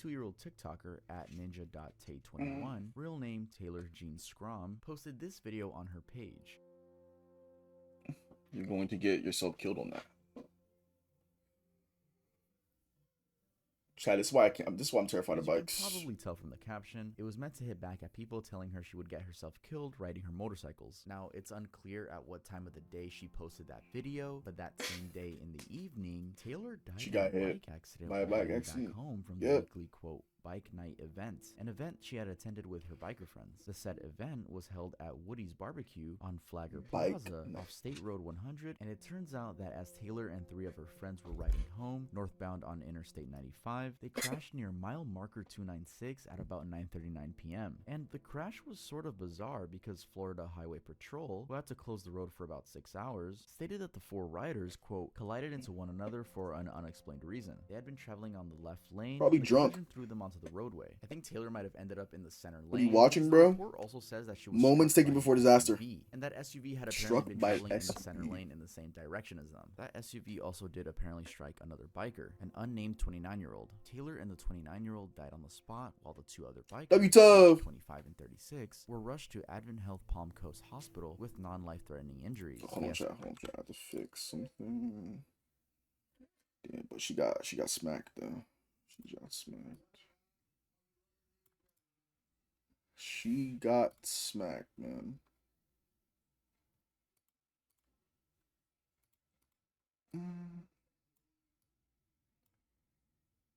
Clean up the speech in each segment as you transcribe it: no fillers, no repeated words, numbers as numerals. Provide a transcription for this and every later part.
2-year-old TikToker at ninja.tay21, real name Taylor Jean Scrum, posted this video on her page. You're going to get yourself killed on that. Chad, this is why I'm terrified of bikes. You can probably tell from the caption, it was meant to hit back at people telling her she would get herself killed riding her motorcycles. Now, it's unclear at what time of the day she posted that video, but that same day in the evening, Taylor died in a bike accident while heading back home from the weekly, quote, bike night event, an event she had attended with her biker friends. The said event was held at Woody's Barbecue on Flagler Plaza off State Road 100, and it turns out that as Taylor and 3 of her friends were riding home northbound on Interstate 95, they crashed near mile marker 296 at about 9:39 p.m. And the crash was sort of bizarre because Florida Highway Patrol, who had to close the road for about 6 hours, stated that the 4 riders, quote, collided into one another for an unexplained reason. They had been traveling on the left lane, probably drunk, and threw them onto the roadway. I think Taylor might have ended up in the center lane. What are you watching, bro? The report also says that she was moments taken before disaster. SUV, and that SUV had apparently been traveling in the center lane in the same direction as them. That SUV also did apparently strike another biker, an unnamed 29-year-old. Taylor and the 29-year-old died on the spot, while the 2 other bikers, 25 and 36, were rushed to Advent Health Palm Coast Hospital with non-life-threatening injuries. Hold on, chat. I have to fix something. Damn, but she got smacked though. She got smacked. She got smacked, man.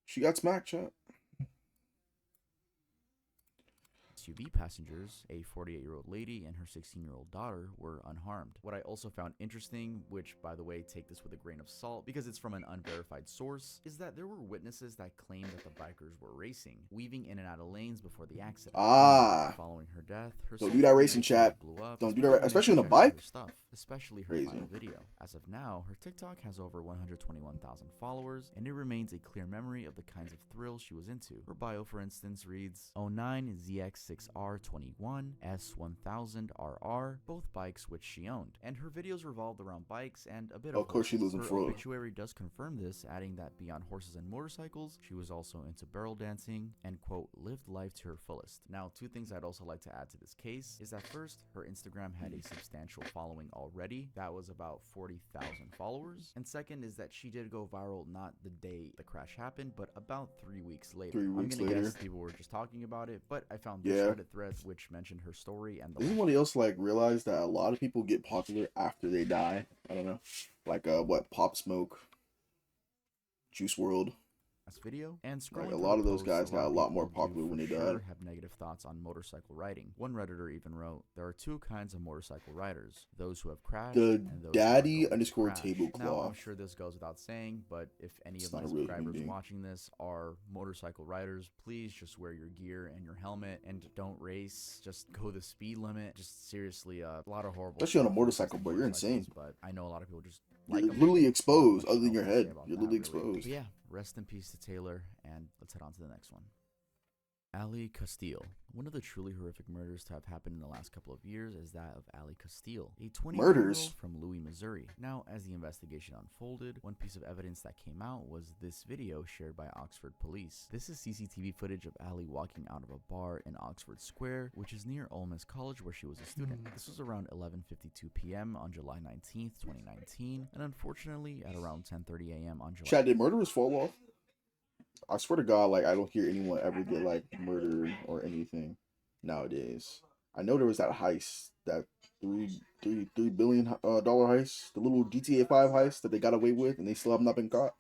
She got smacked, chat. SUV passengers, a 48-year-old lady and her 16-year-old daughter, were unharmed. What I also found interesting, which by the way, take this with a grain of salt because it's from an unverified source, is that there were witnesses that claimed that the bikers were racing, weaving in and out of lanes before the accident. Following her death, her don't do that racing, chat. Blew up, don't do that, especially on a bike. Especially her final video. As of now, her TikTok has over 121,000 followers, and it remains a clear memory of the kinds of thrills she was into. Her bio, for instance, reads 09ZX6R21 S1000RR, both bikes which she owned, and her videos revolved around bikes and a bit of course she losing her obituary does confirm this, adding that beyond horses and motorcycles, she was also into barrel dancing and, quote, lived life to her fullest. Now, 2 things I'd also like to add to this case is that first, her Instagram had a substantial following already. That was about 40,000 followers. And second is that she did go viral not the day the crash happened, but about 3 weeks later. I'm gonna guess people were just talking about it, but I found this Reddit thread which mentioned her story and Does anybody else like realize that a lot of people get popular after they die? I don't know. Like what Pop Smoke, Juice World. Video and like a lot of those guys got a lot more popular when they died. Have negative thoughts on motorcycle riding. One Redditor even wrote, there are 2 kinds of motorcycle riders, those who have crashed and those daddy_tablecloth. Now, I'm sure this goes without saying, but if any of my subscribers watching this are motorcycle riders, please just wear your gear and your helmet and don't race. Just go the speed limit. Just seriously, a lot of horrible, especially on a motorcycle, but you're insane. But I know a lot of people just you're literally exposed. Other than your head, you're literally exposed. But yeah, rest in peace to Taylor, and let's head on to the next one. Ali Castile. One of the truly horrific murders to have happened in the last couple of years is that of Ali Castile, a 20-year-old from Louis, Missouri. Now, as the investigation unfolded, one piece of evidence that came out was this video shared by Oxford police. This is CCTV footage of Ali walking out of a bar in Oxford Square, which is near Ole Miss College where she was a student. This was around 11:52 p.m. on July 19th, 2019, and unfortunately at around 10:30 a.m. on July. Chad, did murderers fall off? I swear to God, like I don't hear anyone ever get like murdered or anything nowadays. I know there was that heist, that $3 billion heist, the little GTA 5 heist that they got away with, and they still have not been caught.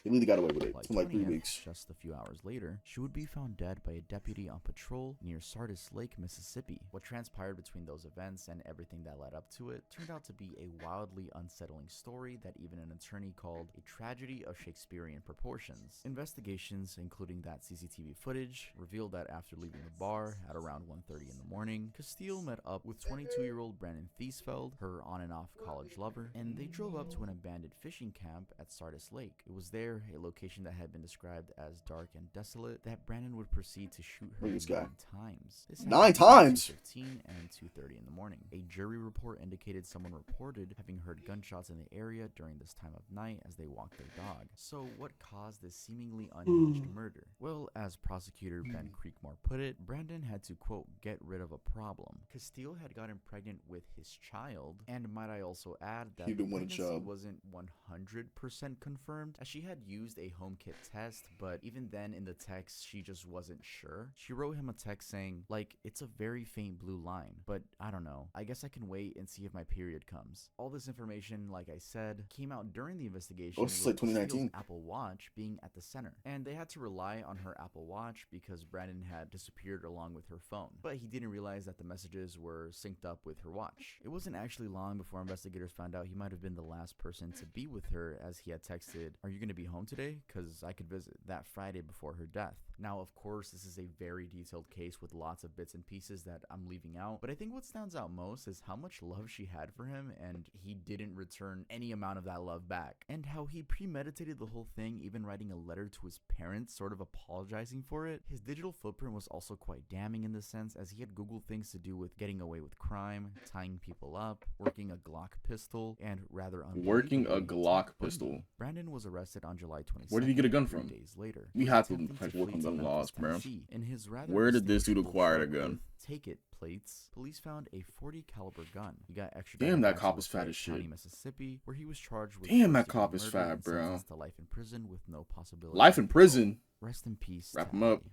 They really got away with it in like 3 weeks. Just a few hours later, she would be found dead by a deputy on patrol near Sardis Lake, Mississippi. What transpired between those events and everything that led up to it turned out to be a wildly unsettling story that even an attorney called a tragedy of Shakespearean proportions. Investigations, including that CCTV footage, revealed that after leaving the bar at around 1:30 in the morning, Castile met up with 22-year-old Brandon Thiesfeld, her on and off college lover, and they drove up to an abandoned fishing camp at Sardis Lake. It was there there, a location that had been described as dark and desolate, that Brandon would proceed to shoot her Look at this guy. 9 times. This 9 happened times? between 2:15 and 2:30 in the morning. A jury report indicated someone reported having heard gunshots in the area during this time of night as they walked their dog. So what caused this seemingly unhinged murder? Well, as prosecutor Ben Creekmore put it, Brandon had to, quote, get rid of a problem. Castile had gotten pregnant with his child, and might I also add that He the didn't want a pregnancy child. wasn't 100% confirmed, as she had used a home kit test, but even then in the text she just wasn't sure. She wrote him a text saying, like, it's a very faint blue line, but I don't know, I guess I can wait and see if my period comes. All this information, like I said, came out during the investigation, Oh, this is like with 2019. Castile's Apple Watch being at the center, and they had to rely on her Apple Watch because Brandon had disappeared along with her phone, but he didn't realize that the messages were synced up with her watch. It wasn't actually long before investigators found out he might have been the last person to be with her, as he had texted, "Are you going to be home today? Cause I could visit," that Friday before her death. Now, of course, this is a very detailed case with lots of bits and pieces that I'm leaving out, but I think what stands out most is how much love she had for him, and he didn't return any amount of that love back, and how he premeditated the whole thing, even writing a letter to his parents sort of apologizing for it. His digital footprint was also quite damning in this sense, as he had Googled things to do with getting away with crime, tying people up, working a Glock pistol, and rather Working a Glock pistol. Brandon was arrested on July 22nd. Where did he get a gun 3 from? days later. We for have to attempting work on flee gun to laws, Memphis, bro. Tennessee. In his rather Where did this dude distinguishable acquire a truck gun? with Take It plates, police found a .40 caliber gun. He got extradited Damn, that back cop to is fat Lafayette as shit. County, Mississippi, where he was charged with Damn, that first-degree cop is murder fat, and bro. sentenced to life in prison with no possibility. Life in prison? Rest in peace. Wrap to him up. Ali.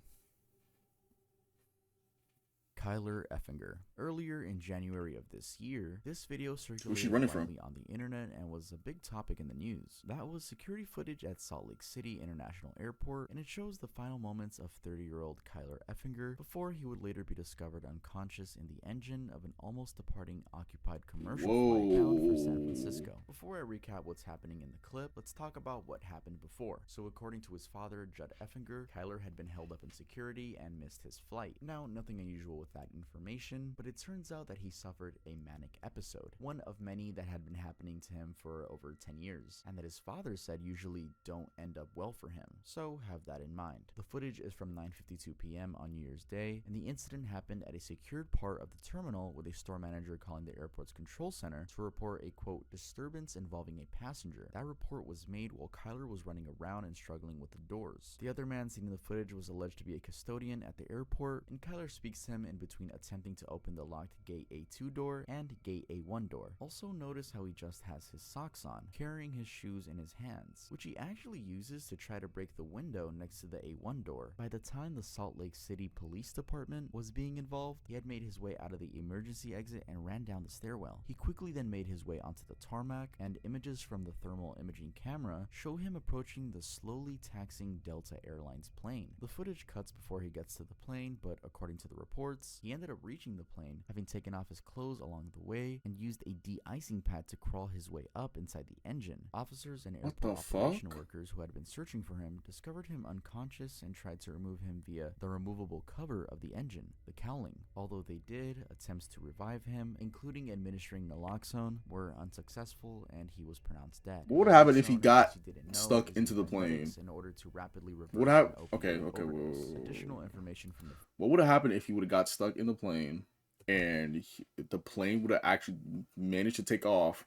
Kyler Effinger. Earlier in January of this year, this video circulated running from? widely on the internet and was a big topic in the news. That was security footage at Salt Lake City International Airport, and it shows the final moments of 30-year-old Kyler Effinger before he would later be discovered unconscious in the engine of an almost departing occupied commercial flight bound for San Francisco. Before I recap what's happening in the clip, let's talk about what happened before. So according to his father, Judd Effinger, Kyler had been held up in security and missed his flight. Now, nothing unusual with that information, but it turns out that he suffered a manic episode, one of many that had been happening to him for over 10 years, and that his father said usually don't end up well for him, so have that in mind. The footage is from 9:52 p.m. on New Year's Day, and the incident happened at a secured part of the terminal, with a store manager calling the airport's control center to report a, quote, disturbance involving a passenger. That report was made while Kyler was running around and struggling with the doors. The other man seen in the footage was alleged to be a custodian at the airport, and Kyler speaks to him in between attempting to open the locked gate A2 door and gate A1 door. Also notice how he just has his socks on, carrying his shoes in his hands, which he actually uses to try to break the window next to the A1 door. By the time the Salt Lake City Police Department was being involved, he had made his way out of the emergency exit and ran down the stairwell. He quickly then made his way onto the tarmac, and images from the thermal imaging camera show him approaching the slowly taxiing Delta Airlines plane. The footage cuts before he gets to the plane, but according to the reports, he ended up reaching the plane, having taken off his clothes along the way, and used a de-icing pad to crawl his way up inside the engine. Officers and airport operation workers who had been searching for him discovered him unconscious and tried to remove him via the removable cover of the engine, the cowling. Although they did, attempts to revive him, including administering naloxone, were unsuccessful, and he was pronounced dead. What would happen if he got stuck into the plane? In order to rapidly reverse What happened? an opioid Okay. overdose. Additional information from the What would have happened if he would have got stuck in the plane and the plane would have actually managed to take off,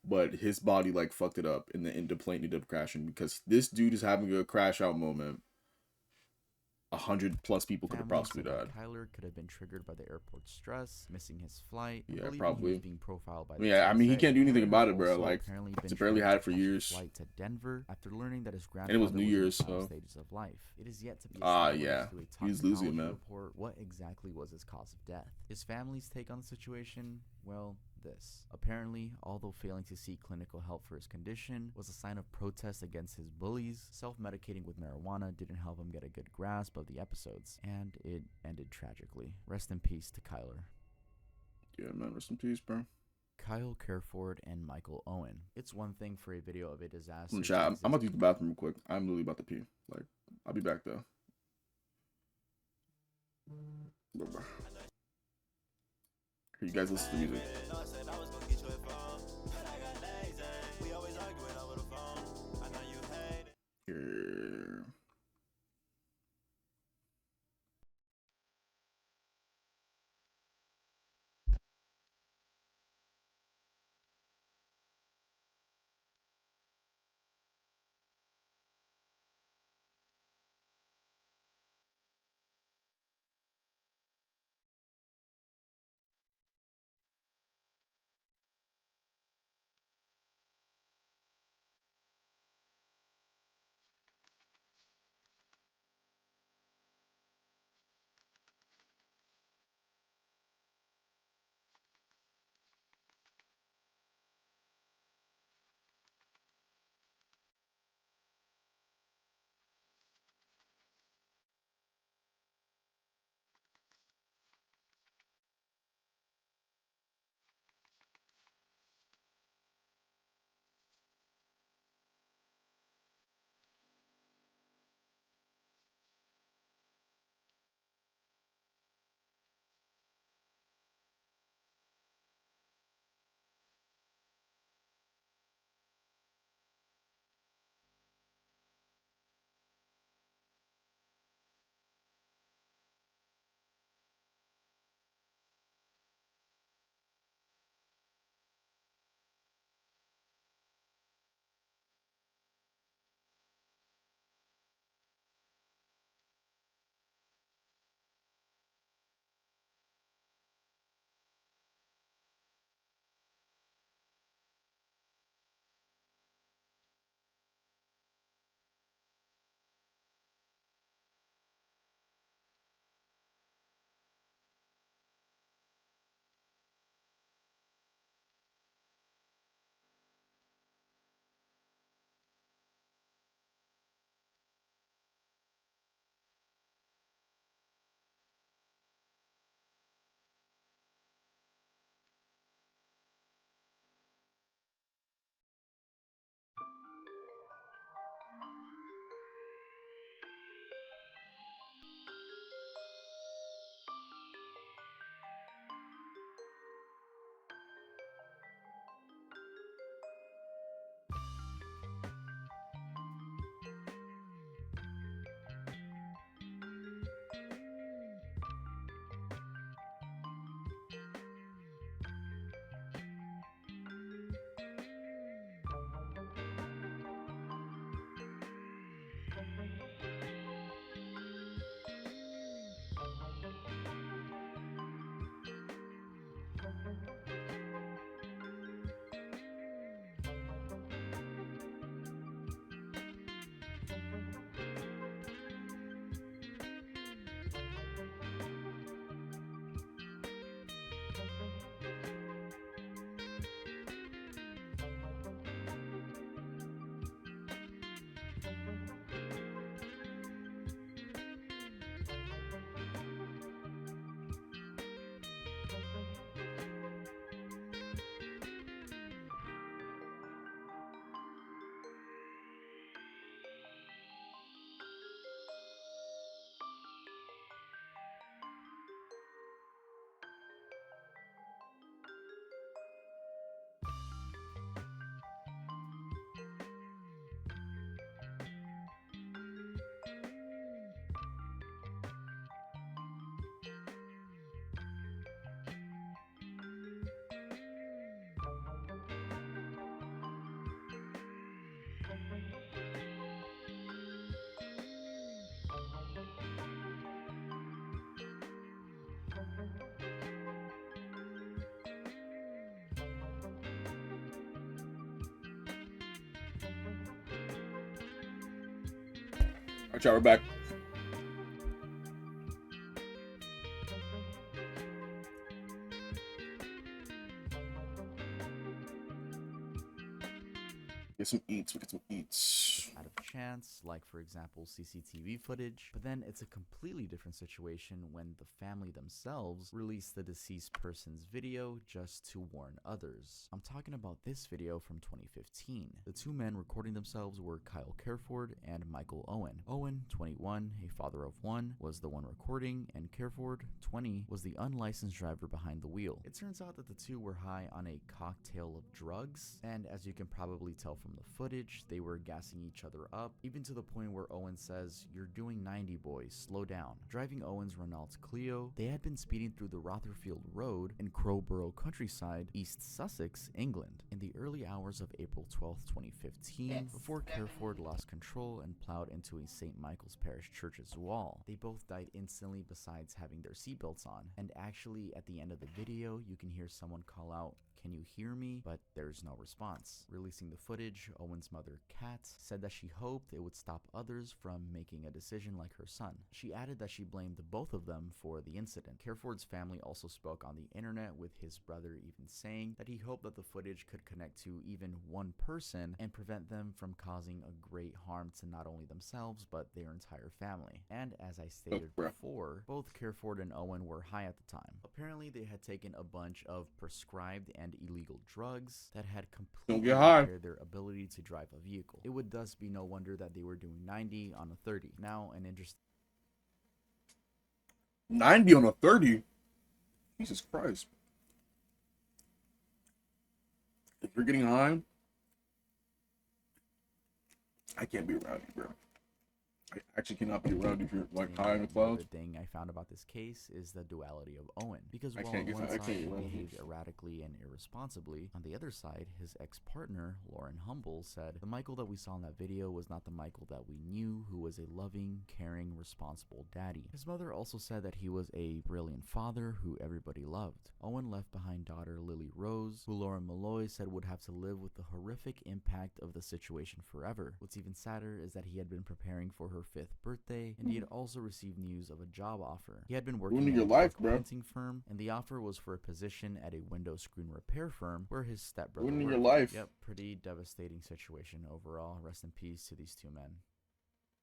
but his body like fucked it up and the plane ended up crashing because this dude is having a crash out moment. 100+ people could have possibly died. Kyler could have been triggered by the airport stress, missing his flight. Yeah, believing probably. He was being profiled by Yeah, I mean, he can't do anything about it, bro. Also Like, apparently it's been barely trying had to it for catch a years. Flight to Denver after learning that his And it grandfather was New in Year's, the final so. stages of life. It is yet to be Yeah. through a He's losing, toxicology man. report what exactly was his cause of death. His family's take on the situation, well, this. Apparently, although failing to seek clinical help for his condition was a sign of protest against his bullies, self-medicating with marijuana didn't help him get a good grasp of the episodes, and it ended tragically. Rest in peace to Kyler. Yeah, man, rest in peace, bro. Kyle Careford and Michael Owen. It's one thing for a video of a disaster. I'm about to use the bathroom real quick. I'm literally about to pee. Like, I'll be back though. Bye-bye. Here, you guys listen to music. Here, Alright, y'all, we're back. Get some eats. We get some eats. Out of chance, like for example CCTV footage, but then it's a completely different situation when the family themselves release the deceased person's video just to warn others. I'm talking about this video from 2015. The two men recording themselves were Kyle Careford and Michael Owen. Owen, 21, a father of one, was the one recording, and Careford, 20, was the unlicensed driver behind the wheel. It turns out that the two were high on a cocktail of drugs, and as you can probably tell from the footage, they were gassing each other up, even to the point where Owen says, "You're doing 90, boys, slow down." Driving Owen's Renault Clio, they had been speeding through the Rotherfield Road in Crowborough countryside, East Sussex, England, in the early hours of April 12, 2015, before Careford lost control and plowed into a St. Michael's Parish church's wall. They both died instantly besides having their seatbelts on, and actually at the end of the video, you can hear someone call out, "Can you hear me?" But there's no response. Releasing the footage, Owen's mother, Kat, said that she hoped it would stop others from making a decision like her son. She added that she blamed both of them for the incident. Careford's family also spoke on the internet, with his brother even saying that he hoped that the footage could connect to even one person and prevent them from causing a great harm to not only themselves but their entire family. And as I stated before, both Careford and Owen were high at the time. Apparently they had taken a bunch of prescribed and illegal drugs that had completely impaired their ability to drive a vehicle. It would thus be no wonder that they were doing 90 on a 30. Now, an interesting 90 on a 30? Jesus Christ. If you're getting high, I can't be around you, bro. I actually cannot be around you if you're like high in the clouds. The thing I found about this case is the duality of Owen, because while on one side he behaved erratically and irresponsibly, on the other side, his ex-partner, Lauren Humble, said, "The Michael that we saw in that video was not the Michael that we knew, who was a loving, caring, responsible daddy." His mother also said that he was a brilliant father who everybody loved. Owen left behind daughter Lily Rose, who Lauren Malloy said would have to live with the horrific impact of the situation forever. What's even sadder is that he had been preparing for her 5th birthday, and he had also received news of a job offer. He had been working at a printing firm, and the offer was for a position at a window screen repair firm where his stepbrother worked. Your life. Yep, pretty devastating situation overall. Rest in peace to these two men.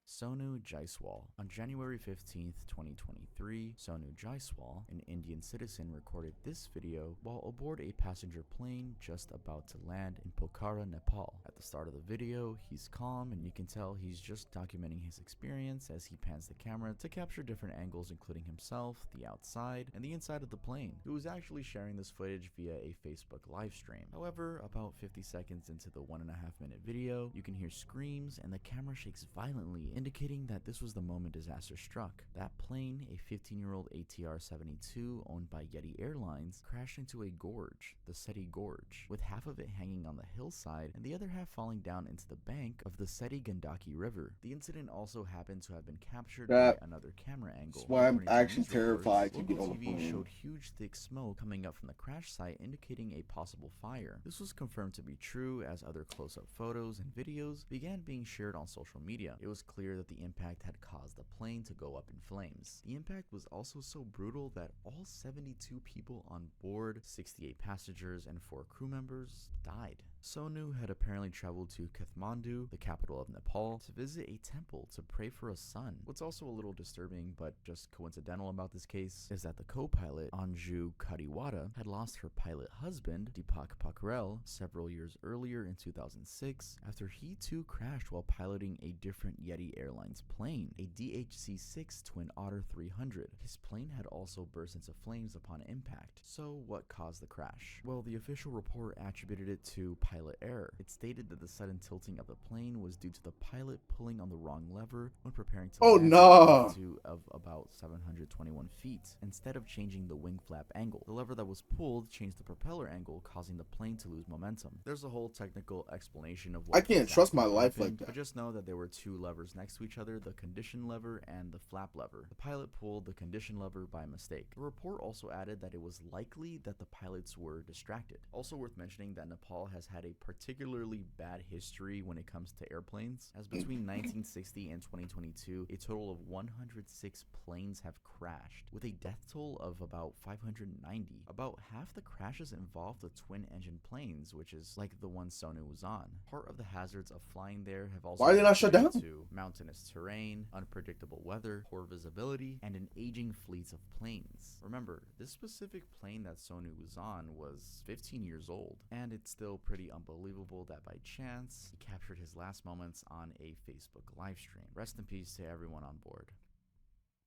Sonu Jaiswal. On January 15th, 2023, Sonu Jaiswal, an Indian citizen, recorded this video while aboard a passenger plane just about to land in Pokhara, Nepal. At the start of the video, he's calm and you can tell he's just documenting his experience as he pans the camera to capture different angles including himself, the outside, and the inside of the plane. He was actually sharing this footage via a Facebook live stream. However, about 50 seconds into the 1.5-minute video, you can hear screams and the camera shakes violently, indicating that this was the moment disaster struck. That plane, a 15-year-old ATR-72 owned by Yeti Airlines, crashed into a gorge, the Seti Gorge, with half of it hanging on the hillside and the other half falling down into the bank of the Seti Gandaki River. The incident also happened to have been captured by another camera angle. That's why I'm actually terrified to get on the plane. TV showed huge thick smoke coming up from the crash site, indicating a possible fire. This was confirmed to be true as other close-up photos and videos began being shared on social media. It was clear that the impact had caused the plane to go up in flames. The impact was also so brutal that all 72 people on board, 68 passengers, and 4 crew members died. Sonu had apparently traveled to Kathmandu, the capital of Nepal, to visit a temple to pray for a son. What's also a little disturbing but just coincidental about this case is that the co-pilot, Anju Kadiwada, had lost her pilot husband, Deepak Pakrel, several years earlier in 2006 after he too crashed while piloting a different Yeti Airlines plane, a DHC-6 Twin Otter 300. His plane had also burst into flames upon impact. So what caused the crash? Well, the official report attributed it to pilot error. It stated that the sudden tilting of the plane was due to the pilot pulling on the wrong lever when preparing to land at an altitude of about 721 feet, instead of changing the wing flap angle. The lever that was pulled changed the propeller angle, causing the plane to lose momentum. There's a whole technical explanation of what I can't trust my life happened, like that. but just know that there were 2 levers next to each other, the condition lever and the flap lever. The pilot pulled the condition lever by mistake. The report also added that it was likely that the pilots were distracted. Also worth mentioning that Nepal has had had a particularly bad history when it comes to airplanes, as between 1960 and 2022, a total of 106 planes have crashed, with a death toll of about 590. About half the crashes involved the twin-engine planes, which is like the one Sonu was on. Part of the hazards of flying there have also Why are they not shut down? to mountainous terrain, unpredictable weather, poor visibility, and an aging fleet of planes. Remember, this specific plane that Sonu was on was 15 years old, and it's still pretty unbelievable that by chance, he captured his last moments on a Facebook livestream. Rest in peace to everyone on board.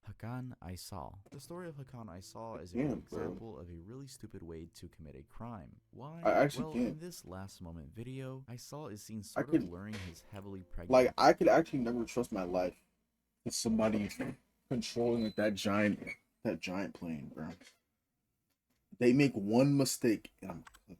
Hakan Aysal. The story of Hakan Aysal is a good example of a really stupid way to commit a crime. Why? I actually well, can't. in this last moment video, Aysal is seen sort of luring his heavily pregnant... Like, I could actually never trust my life with somebody controlling like that giant plane, bro. They make one mistake and I'm cooked.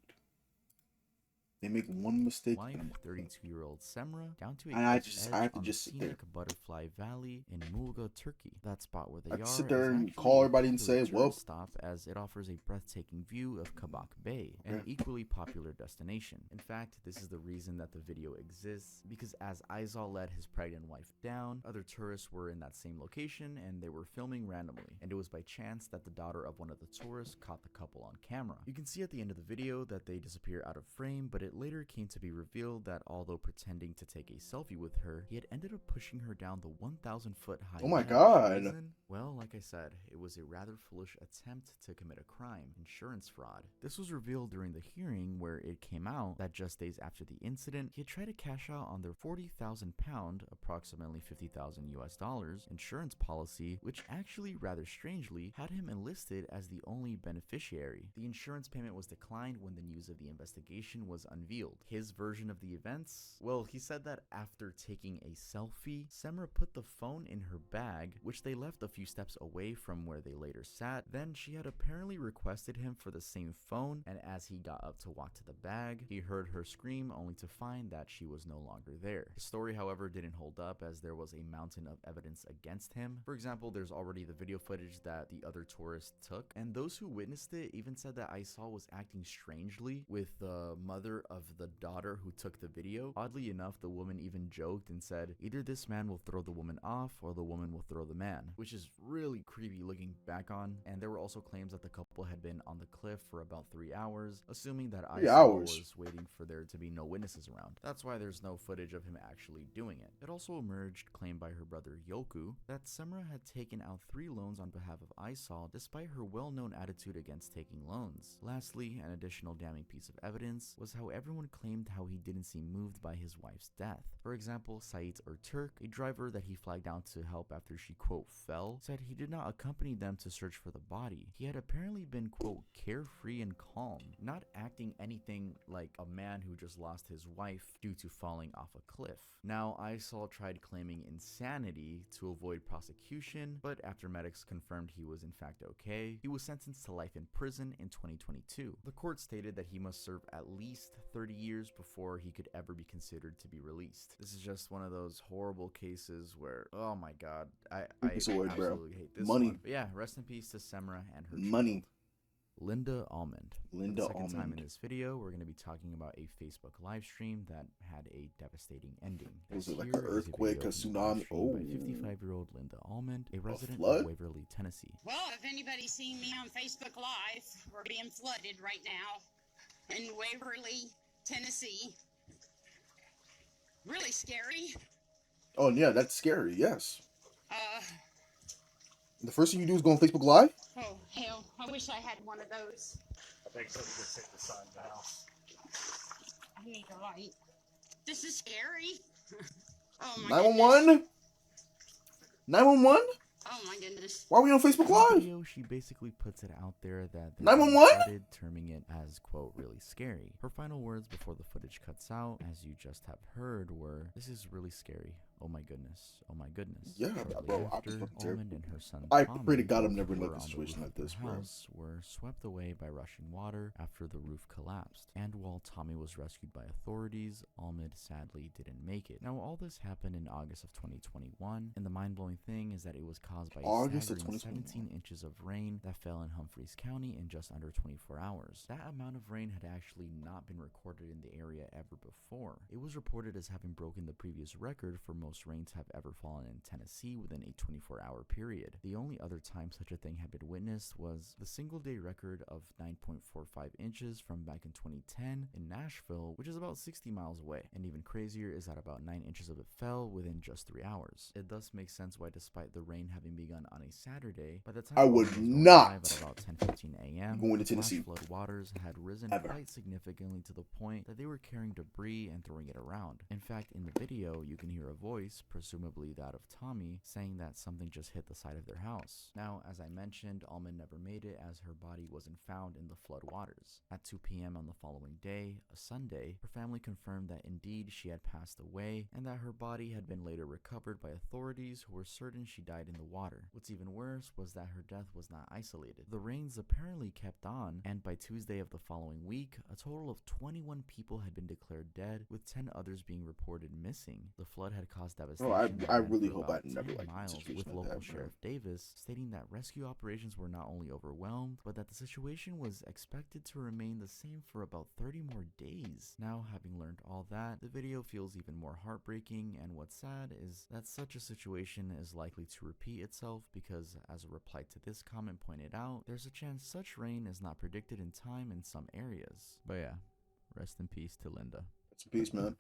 They make one mistake. Wife, 32-year-old Semra, down to a I cliff's have edge to on just the sit there. scenic Butterfly Valley in Muğla, Turkey. That spot where they I are can sit there is and actually call a everybody and popular say, well, tourist stop, as it offers a breathtaking view of Kabak Bay, an equally popular destination. In fact, this is the reason that the video exists, because as Aysal led his pregnant wife down, other tourists were in that same location and they were filming randomly, and it was by chance that the daughter of one of the tourists caught the couple on camera. You can see at the end of the video that they disappear out of frame, but it later came to be revealed that although pretending to take a selfie with her, he had ended up pushing her down the 1,000-foot high Oh my ledge. God. Reason? Well, like I said, it was a rather foolish attempt to commit a crime, insurance fraud. This was revealed during the hearing, where it came out that just days after the incident, he had tried to cash out on their £40,000, approximately $50,000 US, insurance policy, which actually, rather strangely, had him enlisted as the only beneficiary. The insurance payment was declined when the news of the investigation was unveiled. His version of the events? Well, he said that after taking a selfie, Semra put the phone in her bag, which they left a few steps away from where they later sat. Then she had apparently requested him for the same phone, and as he got up to walk to the bag, he heard her scream, only to find that she was no longer there. The story, however, didn't hold up, as there was a mountain of evidence against him. For example, there's already the video footage that the other tourists took, and those who witnessed it even said that Aysal was acting strangely with the mother of the daughter who took the video. Oddly enough, the woman even joked and said, either this man will throw the woman off or the woman will throw the man, which is really creepy looking back on. And there were also claims that the couple had been on the cliff for about 3 hours, assuming that Aysal was waiting for there to be no witnesses around. That's why there's no footage of him actually doing it. It also emerged, claimed by her brother Yoku, that Semra had taken out 3 loans on behalf of Aysal despite her well-known attitude against taking loans. Lastly, an additional damning piece of evidence was how everyone claimed how he didn't seem moved by his wife's death. For example, Sait Erturk, a driver that he flagged down to help after she, quote, fell, said he did not accompany them to search for the body. He had apparently been, quote, carefree and calm, not acting anything like a man who just lost his wife due to falling off a cliff. Now, Aysal tried claiming insanity to avoid prosecution, but after medics confirmed he was in fact okay, he was sentenced to life in prison in 2022. The court stated that he must serve at least 30 years before he could ever be considered to be released. This is just one of those horrible cases where, oh my god, I absolutely hate this one. But yeah, rest in peace to Semra and her child. Linda Almond. For the second time in this video, we're going to be talking about a Facebook live stream that had a devastating ending. Was it like an earthquake, a tsunami? Oh. By 55-year-old Linda Almond, a resident of Waverly, Tennessee. Well, if anybody's seen me on Facebook Live, we're being flooded right now in Waverly, Tennessee. Really scary. Oh yeah, that's scary. Yes. The first thing you do is go on Facebook Live? Oh, hell. I wish I had one of those. I think so. We just hit the side of the house. I need a light. This is scary. Oh, my 911? goodness. 911? Oh, my goodness. Why are we on Facebook Live? In the video, she basically puts it out there that 911? terming it as, quote, really scary. Her final words before the footage cuts out, as you just have heard, were, "This is really scary. Oh my goodness. Oh my goodness. Yeah, Shortly bro, I was after, fucking terrible. Almond and her son I Tommy, pray to God I'm both never of in who like were a on the situation roof like of their this, bro. house, were swept away by rushing water after the roof collapsed. And while Tommy was rescued by authorities, Almond sadly didn't make it. Now, all this happened in August of 2021, and the mind-blowing thing is that it was caused by a August of staggering 2021. 17 inches of rain that fell in Humphreys County in just under 24 hours. That amount of rain had actually not been recorded in the area ever before. It was reported as having broken the previous record for most rain to have ever fallen in Tennessee within a 24-hour period. The only other time such a thing had been witnessed was the single-day record of 9.45 inches from back in 2010 in Nashville, which is about 60 miles away. And even crazier is that about 9 inches of it fell within just 3 hours. It thus makes sense why, despite the rain having begun on a Saturday, by the time I Almond would was going not live at about 10:15 a.m., going to the flash Tennessee. flood waters had risen Ever. quite significantly to the point that they were carrying debris and throwing it around. In fact, in the video, you can hear a voice, presumably that of Tommy, saying that something just hit the side of their house. Now, as I mentioned, Almond never made it as her body wasn't found in the flood waters. At 2 p.m. on the following day, a Sunday, her family confirmed that indeed she had passed away and that her body had been later recovered by authorities who were certain she died in the water. What's even worse was that her death was not isolated. The rains apparently kept on, and by Tuesday of the following week, a total of 21 people had been declared dead, with 10 others being reported missing. The flood had caused devastation. Bro, I that ran really for hope about I never 10 like a miles, situation with like local that, bro. Sheriff Davis stating that rescue operations were not only overwhelmed, but that the situation was expected to remain the same for about 30 more days. Now, having learned all that, the video feels even more heartbreaking, and what's sad is that such a situation is likely to repeat itself because, as a reply to this comment pointed out, there's a chance such rain is not predicted in time in some areas. But yeah, rest in peace to Linda. It's a peace, man.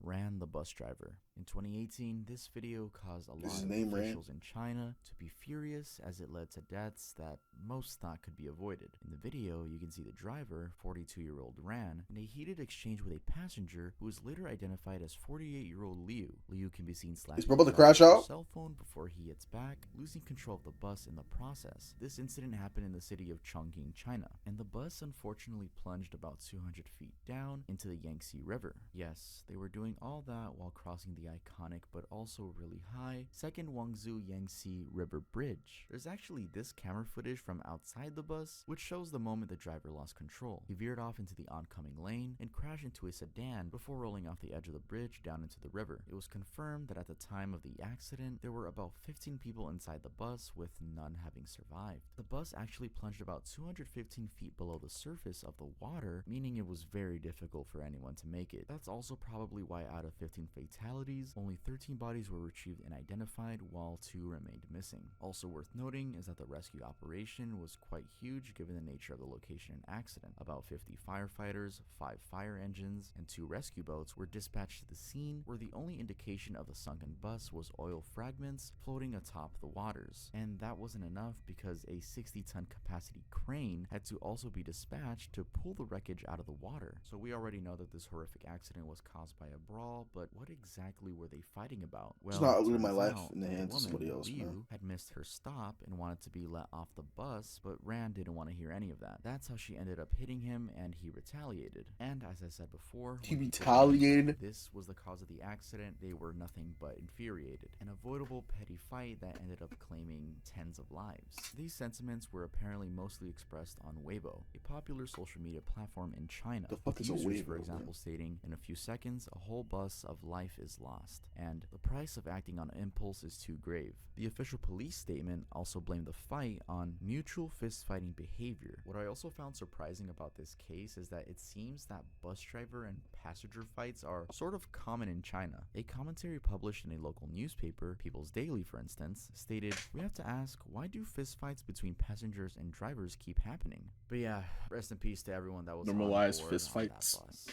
Ran the bus driver. In 2018, this video caused a His lot of name, Ran. officials in China to be furious as it led to deaths that most thought could be avoided. In the video, you can see the driver, 42-year-old Ran, in a heated exchange with a passenger who was later identified as 48-year-old Liu. Liu can be seen slapping Is bro about to the crash driver's out? cell phone before he hits back, losing control of the bus in the process. This incident happened in the city of Chongqing, China, and the bus unfortunately plunged about 200 feet down into the Yangtze River. Yes, they were doing all that while crossing the iconic but also really high second Guangzhou Yangtze River Bridge. There's actually this camera footage from outside the bus which shows the moment the driver lost control. He veered off into the oncoming lane and crashed into a sedan before rolling off the edge of the bridge down into the river. It was confirmed that at the time of the accident there were about 15 people inside the bus, with none having survived. The bus actually plunged about 215 feet below the surface of the water, meaning it was very difficult for anyone to make it. That's also probably why out of 15 fatalities, only 13 bodies were retrieved and identified, while 2 remained missing. Also worth noting is that the rescue operation was quite huge given the nature of the location and accident. About 50 firefighters, 5 fire engines, and 2 rescue boats were dispatched to the scene, where the only indication of the sunken bus was oil fragments floating atop the waters. And that wasn't enough because a 60-ton capacity crane had to also be dispatched to pull the wreckage out of the water. So we already know that this horrific accident was caused by a brawl, but what exactly were they fighting about? Well, It's not losing my turns life out in the that hands of woman, somebody else, Liu, man. had missed her stop and wanted to be let off the bus, but Rand didn't want to hear any of that. That's how she ended up hitting him, and he retaliated. And as I said before, He when people retaliated? believed this was the cause of the accident, they were nothing but infuriated. An avoidable petty fight that ended up claiming tens of lives. These sentiments were apparently mostly expressed on Weibo, a popular social media platform in China. The fuck with is a users, Weibo, for example, stating, "In a few seconds, a whole bus of life is lost," and "The price of acting on impulse is too grave." The official police statement also blamed the fight on mutual fist-fighting behavior. What I also found surprising about this case is that it seems that bus driver and passenger fights are sort of common in China. A commentary published in a local newspaper, People's Daily for instance, stated, "We have to ask, why do fistfights between passengers and drivers keep happening?" But yeah, rest in peace to everyone that was Normalized on board fist on that fights. bus.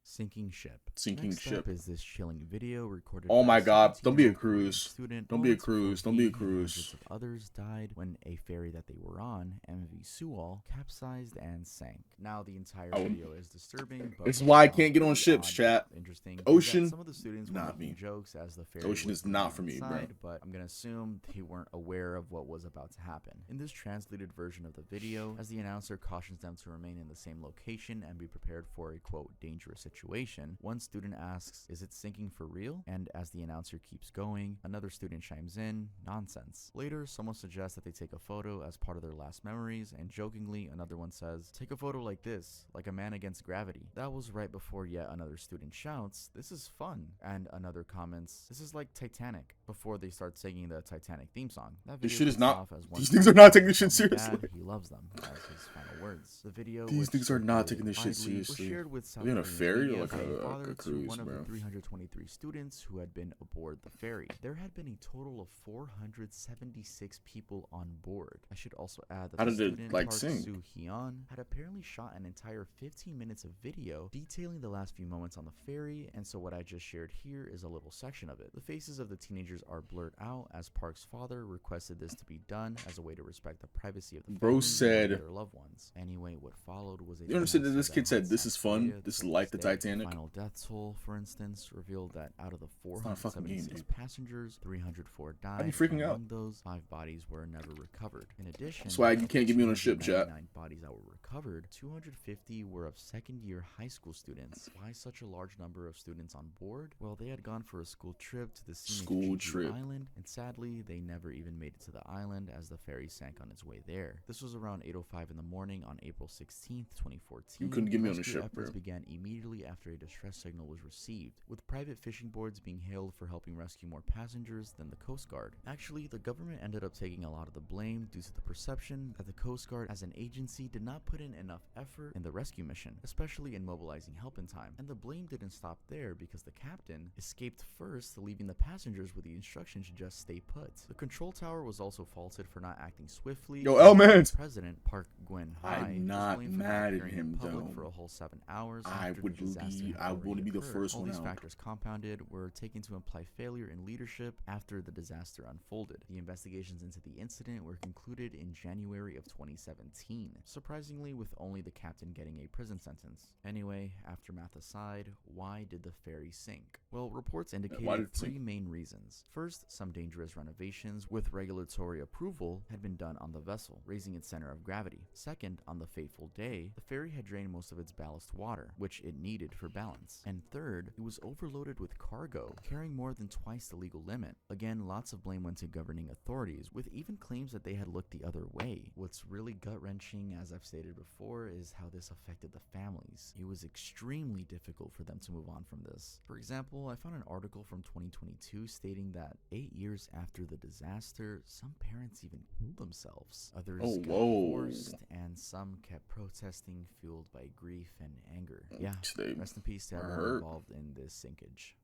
Sinking ship. Sinking Next ship. up is this chilling video recorded Oh by my a God, don't be a 17-year-old Korean cruise. student Don't be a moments before cruise. Don't be a he and cruise. hundreds of others died when a ferry that they were on, MV Sual, capsized and sank. Now the entire video is disturbing, but This is why I what can't get on really ships, odd chat. and interesting is Ocean, that some of the students were not making me. jokes as the ferry Ocean was is not moving for me, bro. outside, but I'm gonna assume they weren't aware of what was about to happen. In this translated version of the video, as the announcer cautions them to remain in the same location and be prepared for a quote dangerous situation. One student asks, "Is it sinking for real?" And as the announcer keeps going, another student chimes in, "Nonsense." Later, someone suggests that they take a photo as part of their last memories, and jokingly, another one says, "Take a photo like this, like a man against gravity." That was right before yet another student shouts, "This is fun." And another comments, "This is like Titanic," before they start singing the Titanic theme song. That This video shit is takes not. off as one These niggas are student not says, taking this shit "Tell me, Dad, seriously. he loves them," as his final words. The video, These which niggas are not circulated taking this shit widely, was seriously. shared with South They're in a Korean ferry or media like by a father to cruise, one of bro? the 323 students who had been aboard the ferry. There had been a total of 476 people on board. I should also add that How the did it, student like, Park sink? Soo-hyun had apparently shot an entire 15 minutes of video detailing the last few moments on the ferry, and so what I just shared here is a little section of it. The faces of the teenagers are blurred out as Park's father requested this to be done as a way to respect the privacy of the Bro family said- and their loved ones. Anyway, what followed was a You understand that disaster this kid said, haunts "This is South fun. Korea This is till like the this day. Titanic." The final death toll, for instance, revealed that out of the not a fucking game, 476 dude. passengers, 304 died. I'd be freaking and out. among those, 5 bodies were never recovered. In addition, Swag, you of can't the get me on a ship, chat. 299 bodies that were recovered, 250 were of second-year high school students. Why such a large number of students on board? Well, they had gone for a school trip to the scenic School Jeju trip. Island, and sadly, they never even made it to the island as the ferry sank on its way there. This was around 8:05 in the morning on April 16th, 2014. You couldn't get me on the Rescue ship, efforts bro. began immediately after a distress signal was received, with private fishing boards being hailed for helping rescue more passengers than the Coast Guard. Actually, the government ended up taking a lot of the blame due to the perception that the Coast Guard as an agency did not put in enough effort in the rescue mission, especially in mobilizing help in time. And the blame didn't stop there because the captain escaped first, leaving the passengers with the instruction to just stay put. The control tower was also faulted for not acting swiftly. Yo, L-Mans! President Park Geun-hye I'm was not blamed for not mad at appearing in him, public though. for a whole 7 hours I after would the disaster be- had I already wouldn't be the occurred. first All one these out. factors compounded were taken to imply failure in leadership after the disaster unfolded. The investigations into the incident were concluded in January of 2017, surprisingly with only the captain getting a prison sentence. Anyway, aftermath aside, why did the ferry sink? Well, reports why did indicated it sink? 3 main reasons. First, some dangerous renovations with regulatory approval had been done on the vessel, raising its center of gravity. Second, on the fateful day, the ferry had drained most of its ballast water, which it needed for balance. And third, it was overloaded with cargo, carrying more than twice the legal limit. Again, lots of blame went to governing authorities, with even claims that they had looked the other way. What's really gut-wrenching, as I've stated before, is how this affected the families. It was extremely difficult for them to move on from this. For example, I found an article from 2022 stating that 8 years after the disaster, some parents even killed themselves. Others Oh, got whoa. divorced, and some kept protesting, fueled by grief and anger. Yeah, They rest in peace to are everyone hurt. involved in this sinkage.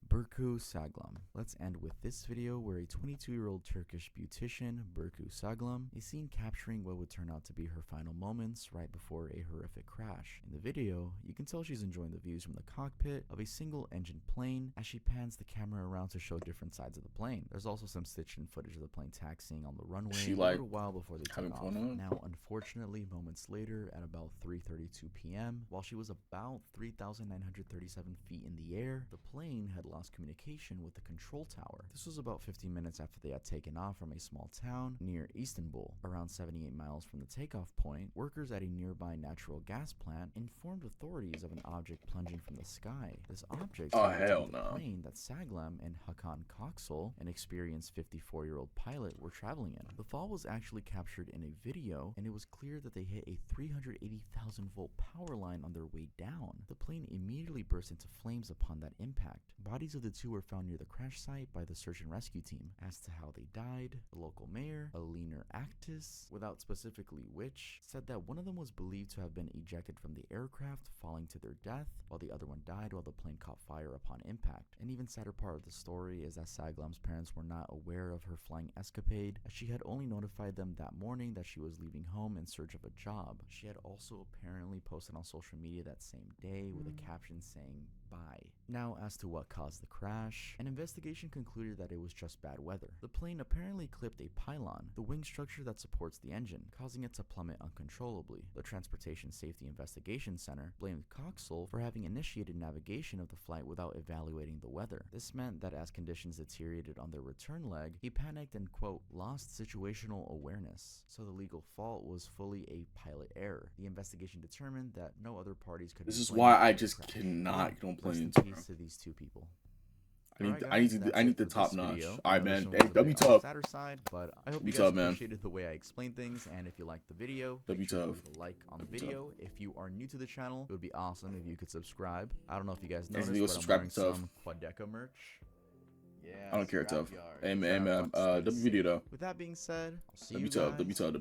Burku Saglam. Let's end with this video where a 22-year-old Turkish beautician, Burku Saglam, is seen capturing what would turn out to be her final moments right before a horrific crash. In the video, you can tell she's enjoying the views from the cockpit of a single-engine plane as she pans the camera around to show different sides of the plane. There's also some stitched-in footage of the plane taxiing on the runway She, a like, little while before they having took off. fun on it? Now, unfortunately, moments later, at about 3:32 p.m., while she was about 3,937 feet in the air, the plane had lost communication with the control tower. This was about 15 minutes after they had taken off from a small town near Istanbul. Around 78 miles from the takeoff point, workers at a nearby natural gas plant informed authorities of an object plunging from the sky. This object Oh, turned out to hell be the no. plane that Saglam and Hakan Koksal, an experienced 54-year-old pilot, were traveling in. The fall was actually captured in a video, and it was clear that they hit a 380,000-volt power line on their way down. The plane immediately burst into flames upon that impact. Bodies of the two were found near the crash site by the search and rescue team. As to how they died, the local mayor, Aliner Actis, without specifically which, said that one of them was believed to have been ejected from the aircraft, falling to their death, while the other one died while the plane caught fire upon impact. An even sadder part of the story is that Saglam's parents were not aware of her flying escapade, as she had only notified them that morning that she was leaving home in search of a job. She had also apparently posted on social media that same day with a caption saying, nearby. Now, as to what caused the crash, an investigation concluded that it was just bad weather. The plane apparently clipped a pylon, the wing structure that supports the engine, causing it to plummet uncontrollably. The Transportation Safety Investigation Center blamed Coxel for having initiated navigation of the flight without evaluating the weather. This meant that as conditions deteriorated on their return leg, he panicked and, quote, lost situational awareness. So the legal fault was fully a pilot error. The investigation determined that no other parties could. This is why I just cannot complain. To these two people. I need the top notch. All right, man. Hey, W tough. Side, but I hope you W guys tough, man. appreciated the way I explained things, and if you liked the video, W tough. leave a like on the video. If you are new to the channel, it would be awesome if you could subscribe. I don't know if you guys noticed, but I'm wearing some Quadeca merch. Yeah, I don't care, tough. Hey, man, W video though. With that being said, I'll see you W tough. guys W tough.